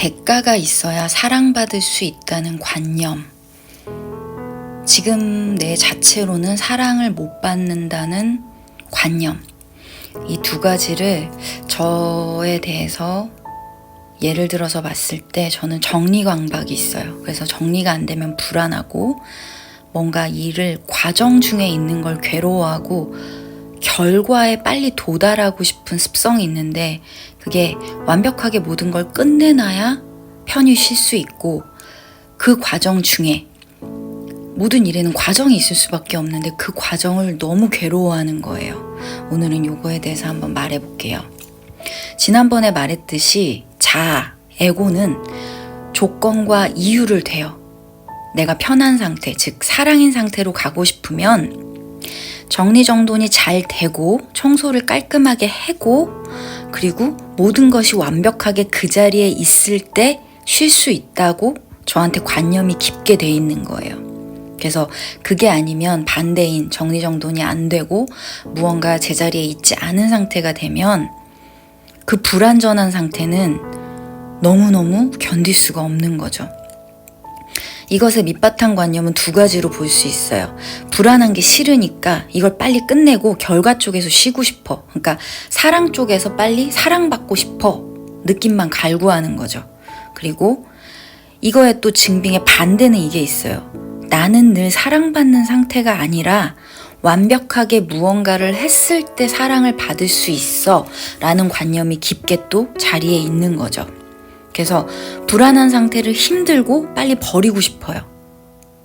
대가가 있어야 사랑받을 수 있다는 관념. 지금 내 자체로는 사랑을 못 받는다는 관념. 이 두 가지를 저에 대해서 예를 들어서 봤을 때 저는 정리광박이 있어요. 그래서 정리가 안 되면 불안하고 뭔가 일을 과정 중에 있는 걸 괴로워하고 결과에 빨리 도달하고 싶은 습성이 있는데 그게 완벽하게 모든 걸 끝내놔야 편히 쉴 수 있고 그 과정 중에 모든 일에는 과정이 있을 수밖에 없는데 그 과정을 너무 괴로워하는 거예요. 오늘은 요거에 대해서 한번 말해볼게요. 지난번에 말했듯이 자아, 에고는 조건과 이유를 대요. 내가 편한 상태, 즉 사랑인 상태로 가고 싶으면 정리정돈이 잘 되고 청소를 깔끔하게 하고 그리고 모든 것이 완벽하게 그 자리에 있을 때 쉴 수 있다고 저한테 관념이 깊게 돼 있는 거예요. 그래서 그게 아니면 반대인 정리정돈이 안 되고 무언가 제자리에 있지 않은 상태가 되면 그 불완전한 상태는 너무너무 견딜 수가 없는 거죠. 이것의 밑바탕 관념은 두 가지로 볼 수 있어요. 불안한 게 싫으니까 이걸 빨리 끝내고 결과 쪽에서 쉬고 싶어. 그러니까 사랑 쪽에서 빨리 사랑받고 싶어. 느낌만 갈구하는 거죠. 그리고 이거에 또 증빙의 반대는 이게 있어요. 나는 늘 사랑받는 상태가 아니라 완벽하게 무언가를 했을 때 사랑을 받을 수 있어 라는 관념이 깊게 또 자리에 있는 거죠. 그래서 불안한 상태를 힘들고 빨리 버리고 싶어요.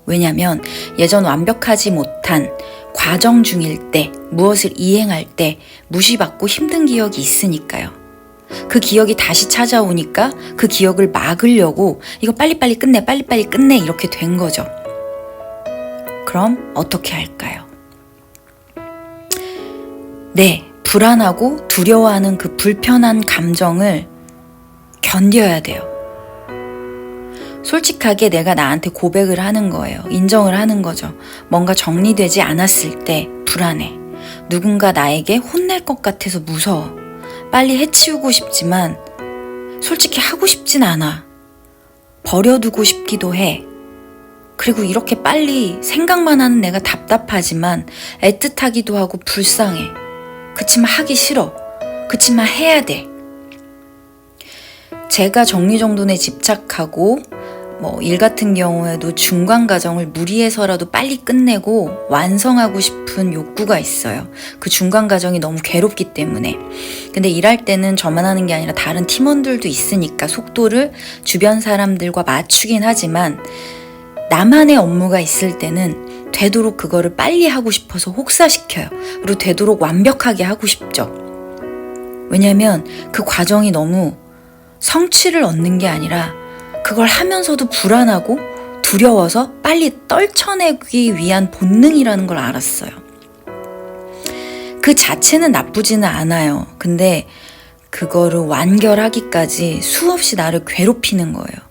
왜냐면 예전 완벽하지 못한 과정 중일 때 무엇을 이행할 때 무시받고 힘든 기억이 있으니까요. 그 기억이 다시 찾아오니까 그 기억을 막으려고 이거 빨리빨리 끝내 이렇게 된 거죠. 그럼 어떻게 할까요? 네, 불안하고 두려워하는 그 불편한 감정을 견뎌야 돼요. 솔직하게 내가 나한테 고백을 하는 거예요. 인정을 하는 거죠. 뭔가 정리되지 않았을 때 불안해. 누군가 나에게 혼낼 것 같아서 무서워. 빨리 해치우고 싶지만 솔직히 하고 싶진 않아. 버려두고 싶기도 해. 그리고 이렇게 빨리 생각만 하는 내가 답답하지만 애틋하기도 하고 불쌍해. 그치만 하기 싫어. 그치만 해야 돼. 제가 정리정돈에 집착하고 일 같은 경우에도 중간 과정을 무리해서라도 빨리 끝내고 완성하고 싶은 욕구가 있어요. 그 중간 과정이 너무 괴롭기 때문에. 근데 일할 때는 저만 하는 게 아니라 다른 팀원들도 있으니까 속도를 주변 사람들과 맞추긴 하지만 나만의 업무가 있을 때는 되도록 그거를 빨리 하고 싶어서 혹사시켜요. 그리고 되도록 완벽하게 하고 싶죠. 왜냐면 그 과정이 너무 성취를 얻는 게 아니라 그걸 하면서도 불안하고 두려워서 빨리 떨쳐내기 위한 본능이라는 걸 알았어요. 그 자체는 나쁘지는 않아요. 근데 그거를 완결하기까지 수없이 나를 괴롭히는 거예요.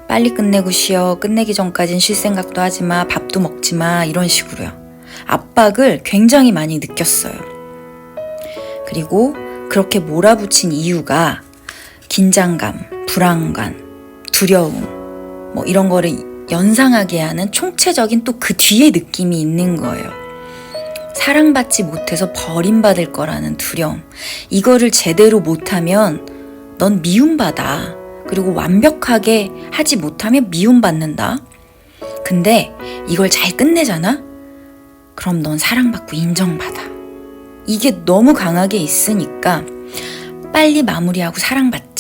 빨리 끝내고 쉬어. 끝내기 전까진 쉴 생각도 하지 마. 밥도 먹지 마. 이런 식으로요. 압박을 굉장히 많이 느꼈어요. 그리고 그렇게 몰아붙인 이유가 긴장감, 불안감, 두려움 이런 거를 연상하게 하는 총체적인 또 그 뒤에 느낌이 있는 거예요. 사랑받지 못해서 버림받을 거라는 두려움. 이거를 제대로 못하면 넌 미움받아. 그리고 완벽하게 하지 못하면 미움받는다. 근데 이걸 잘 끝내잖아? 그럼 넌 사랑받고 인정받아. 이게 너무 강하게 있으니까 빨리 마무리하고 사랑받자.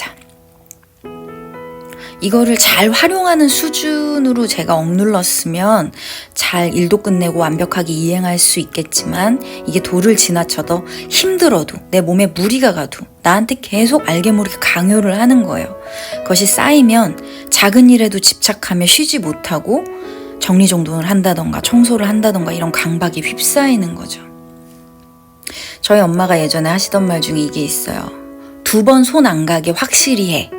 이거를 잘 활용하는 수준으로 제가 억눌렀으면 잘 일도 끝내고 완벽하게 이행할 수 있겠지만 이게 도를 지나쳐도 힘들어도 내 몸에 무리가 가도 나한테 계속 알게 모르게 강요를 하는 거예요. 그것이 쌓이면 작은 일에도 집착하며 쉬지 못하고 정리정돈을 한다던가 청소를 한다던가 이런 강박이 휩싸이는 거죠. 저희 엄마가 예전에 하시던 말 중에 이게 있어요. 2번 손 안 가게 확실히 해.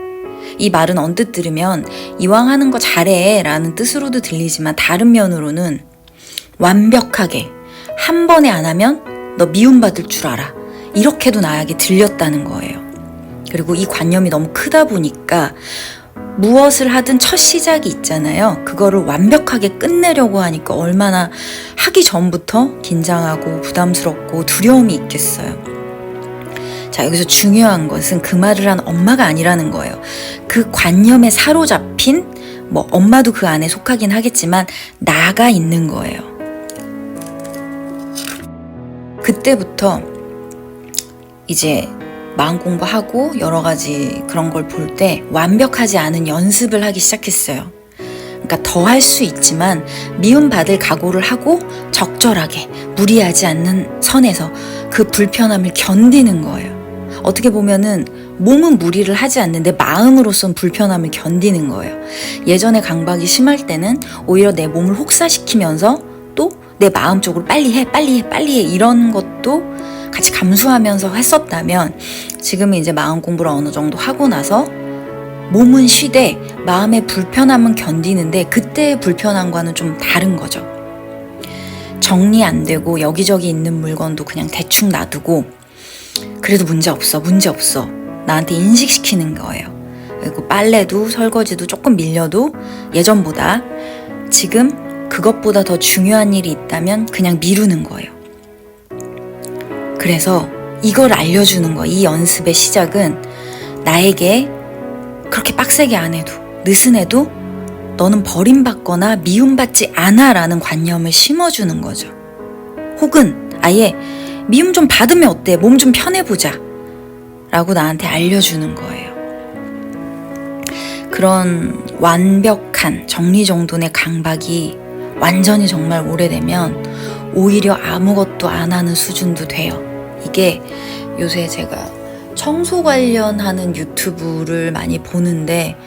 이 말은 언뜻 들으면 이왕 하는 거 잘해 라는 뜻으로도 들리지만 다른 면으로는 완벽하게 한 번에 안 하면 너 미움받을 줄 알아. 이렇게도 나에게 들렸다는 거예요. 그리고 이 관념이 너무 크다 보니까 무엇을 하든 첫 시작이 있잖아요. 그거를 완벽하게 끝내려고 하니까 얼마나 하기 전부터 긴장하고 부담스럽고 두려움이 있겠어요. 자, 여기서 중요한 것은 그 말을 한 엄마가 아니라는 거예요. 그 관념에 사로잡힌, 엄마도 그 안에 속하긴 하겠지만 나가 있는 거예요. 그때부터 이제 마음 공부하고 여러 가지 그런 걸 볼 때 완벽하지 않은 연습을 하기 시작했어요. 그러니까 더 할 수 있지만 미움받을 각오를 하고 적절하게 무리하지 않는 선에서 그 불편함을 견디는 거예요. 어떻게 보면은 몸은 무리를 하지 않는데 마음으로선 불편함을 견디는 거예요. 예전에 강박이 심할 때는 오히려 내 몸을 혹사시키면서 또 내 마음 쪽으로 빨리 해 이런 것도 같이 감수하면서 했었다면 지금은 이제 마음 공부를 어느 정도 하고 나서 몸은 쉬되 마음의 불편함은 견디는데 그때의 불편함과는 좀 다른 거죠. 정리 안 되고 여기저기 있는 물건도 그냥 대충 놔두고 그래도 문제 없어 나한테 인식시키는 거예요. 그리고 빨래도 설거지도 조금 밀려도 예전보다 지금 그것보다 더 중요한 일이 있다면 그냥 미루는 거예요. 그래서 이걸 알려주는 거, 이 연습의 시작은 나에게 그렇게 빡세게 안 해도 느슨해도 너는 버림받거나 미움받지 않아 라는 관념을 심어주는 거죠. 혹은 아예 미움 좀 받으면 어때? 몸 좀 편해보자 라고 나한테 알려주는 거예요. 그런 완벽한 정리정돈의 강박이 완전히 정말 오래되면 오히려 아무것도 안 하는 수준도 돼요. 이게 요새 제가 청소 관련하는 유튜브를 많이 보는데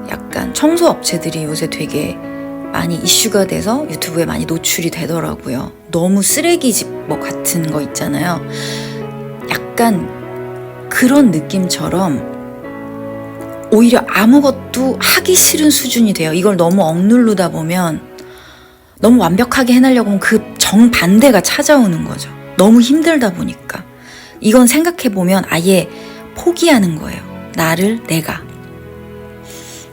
약간 청소 업체들이 요새 되게 많이 이슈가 돼서 유튜브에 많이 노출이 되더라고요. 너무 쓰레기집 같은 거 있잖아요. 약간 그런 느낌처럼 오히려 아무것도 하기 싫은 수준이 돼요. 이걸 너무 억누르다 보면 너무 완벽하게 해내려고 하면 그 정반대가 찾아오는 거죠. 너무 힘들다 보니까. 이건 생각해보면 아예 포기하는 거예요. 내가.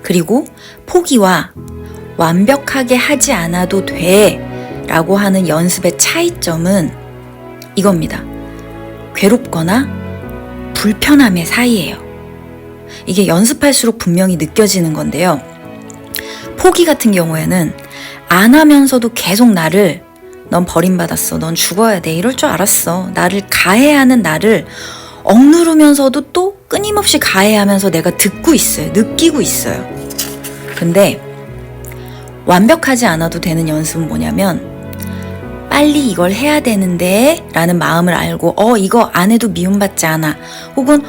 그리고 포기와 완벽하게 하지 않아도 돼 라고 하는 연습의 차이점은 이겁니다. 괴롭거나 불편함의 사이예요. 이게 연습할수록 분명히 느껴지는 건데요. 포기 같은 경우에는 안 하면서도 계속 넌 버림받았어, 넌 죽어야 돼, 이럴 줄 알았어, 나를 가해하는 나를 억누르면서도 또 끊임없이 가해하면서 내가 듣고 있어요. 느끼고 있어요. 근데 완벽하지 않아도 되는 연습은 뭐냐면 빨리 이걸 해야 되는데 라는 마음을 알고 이거 안 해도 미움받지 않아. 혹은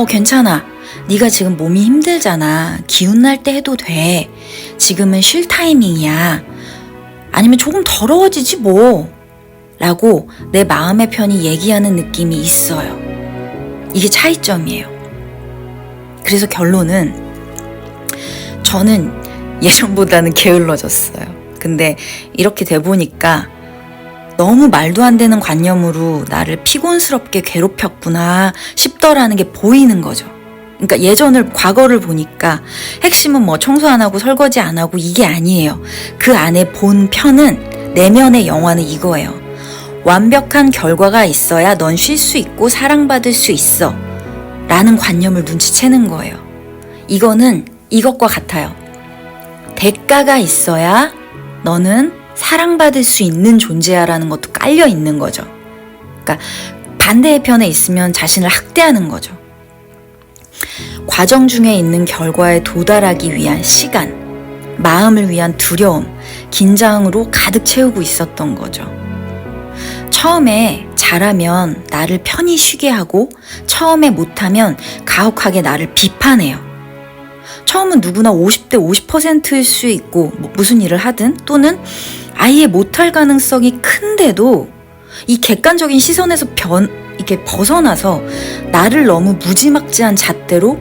괜찮아. 네가 지금 몸이 힘들잖아. 기운 날 때 해도 돼. 지금은 쉴 타이밍이야. 아니면 조금 더러워지지 뭐. 라고 내 마음의 편히 얘기하는 느낌이 있어요. 이게 차이점이에요. 그래서 결론은 저는 예전보다는 게을러졌어요. 근데 이렇게 돼 보니까 너무 말도 안 되는 관념으로 나를 피곤스럽게 괴롭혔구나 싶더라는 게 보이는 거죠. 그러니까 과거를 보니까 핵심은 청소 안 하고 설거지 안 하고 이게 아니에요. 그 안에 본 편은 내면의 영화는 이거예요. 완벽한 결과가 있어야 넌 쉴 수 있고 사랑받을 수 있어 라는 관념을 눈치채는 거예요. 이거는 이것과 같아요. 대가가 있어야 너는 사랑받을 수 있는 존재야 라는 것도 깔려 있는 거죠. 그러니까 반대의 편에 있으면 자신을 학대하는 거죠. 과정 중에 있는 결과에 도달하기 위한 시간, 마음을 위한 두려움, 긴장으로 가득 채우고 있었던 거죠. 처음에 잘하면 나를 편히 쉬게 하고 처음에 못하면 가혹하게 나를 비판해요. 처음은 누구나 50대 50%일 수 있고 무슨 일을 하든 또는 아예 못할 가능성이 큰데도 이 객관적인 시선에서 이렇게 벗어나서 나를 너무 무지막지한 잣대로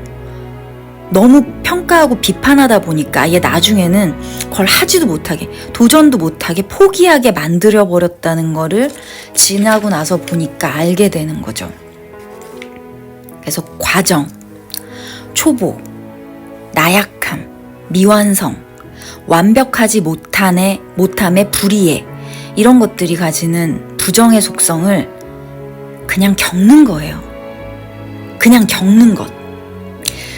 너무 평가하고 비판하다 보니까 아예 나중에는 그걸 하지도 못하게, 도전도 못하게 포기하게 만들어버렸다는 거를 지나고 나서 보니까 알게 되는 거죠. 그래서 과정, 초보, 나약함, 미완성, 완벽하지 못함의 불이해, 이런 것들이 가지는 부정의 속성을 그냥 겪는 거예요. 그냥 겪는 것.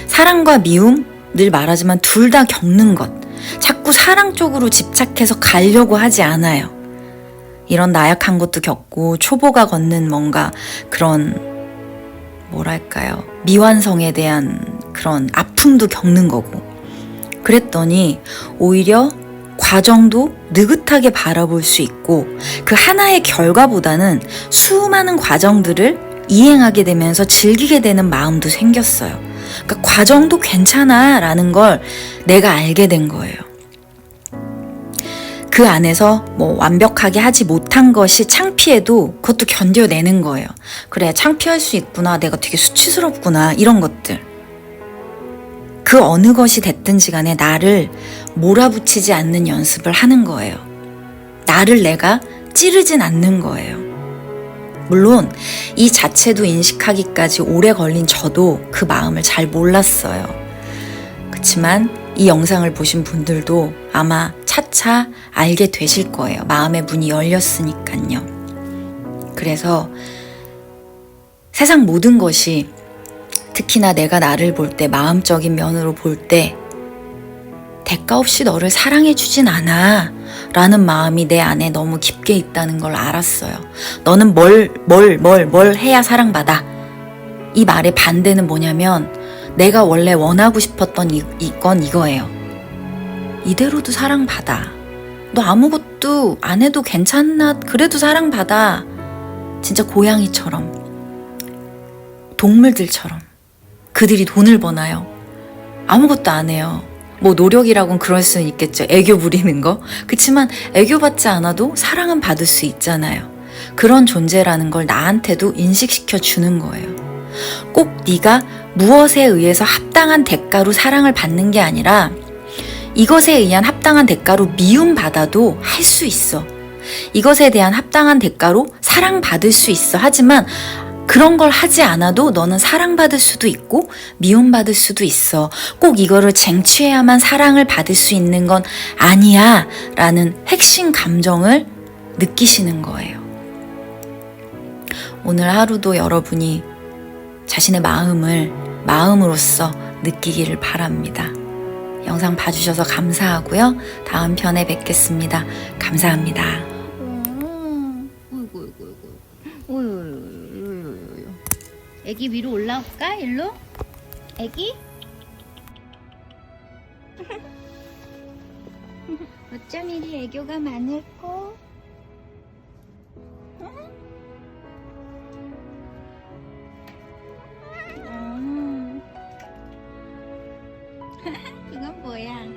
사랑과 미움, 늘 말하지만 둘 다 겪는 것. 자꾸 사랑 쪽으로 집착해서 가려고 하지 않아요. 이런 나약한 것도 겪고 초보가 걷는 뭔가 그런 뭐랄까요, 미완성에 대한 그런 아픔도 겪는 거고. 그랬더니 오히려 과정도 느긋하게 바라볼 수 있고 그 하나의 결과보다는 수많은 과정들을 이행하게 되면서 즐기게 되는 마음도 생겼어요. 그러니까 과정도 괜찮아 라는 걸 내가 알게 된 거예요. 그 안에서 뭐 완벽하게 하지 못한 것이 창피해도 그것도 견뎌내는 거예요. 그래, 창피할 수 있구나, 내가 되게 수치스럽구나, 이런 것들. 그 어느 것이 됐든지 간에 나를 몰아붙이지 않는 연습을 하는 거예요. 나를 내가 찌르진 않는 거예요. 물론 이 자체도 인식하기까지 오래 걸린 저도 그 마음을 잘 몰랐어요. 그렇지만 이 영상을 보신 분들도 아마 차차 알게 되실 거예요. 마음의 문이 열렸으니까요. 그래서 세상 모든 것이, 특히나 내가 나를 볼 때, 마음적인 면으로 볼 때 대가 없이 너를 사랑해 주진 않아 라는 마음이 내 안에 너무 깊게 있다는 걸 알았어요. 너는 뭘 해야 사랑받아. 이 말의 반대는 뭐냐면 내가 원래 원하고 싶었던 이건 이거예요. 이대로도 사랑받아. 너 아무것도 안 해도 괜찮나? 그래도 사랑받아. 진짜 고양이처럼, 동물들처럼. 그들이 돈을 버나요? 아무것도 안 해요. 뭐 노력이라고는 그럴 수는 있겠죠. 애교 부리는 거. 그치만 애교 받지 않아도 사랑은 받을 수 있잖아요. 그런 존재라는 걸 나한테도 인식시켜 주는 거예요. 꼭 네가 무엇에 의해서 합당한 대가로 사랑을 받는 게 아니라 이것에 의한 합당한 대가로 미움받아도 할 수 있어. 이것에 대한 합당한 대가로 사랑받을 수 있어. 하지만 그런 걸 하지 않아도 너는 사랑받을 수도 있고 미움받을 수도 있어. 꼭 이거를 쟁취해야만 사랑을 받을 수 있는 건 아니야 라는 핵심 감정을 느끼시는 거예요. 오늘 하루도 여러분이 자신의 마음을 마음으로써 느끼기를 바랍니다. 영상 봐주셔서 감사하고요. 다음 편에 뵙겠습니다. 감사합니다. 애기 위로 올라올까? 일로? 애기? 어쩜 이리 애교가 많을꼬? 이건 뭐야?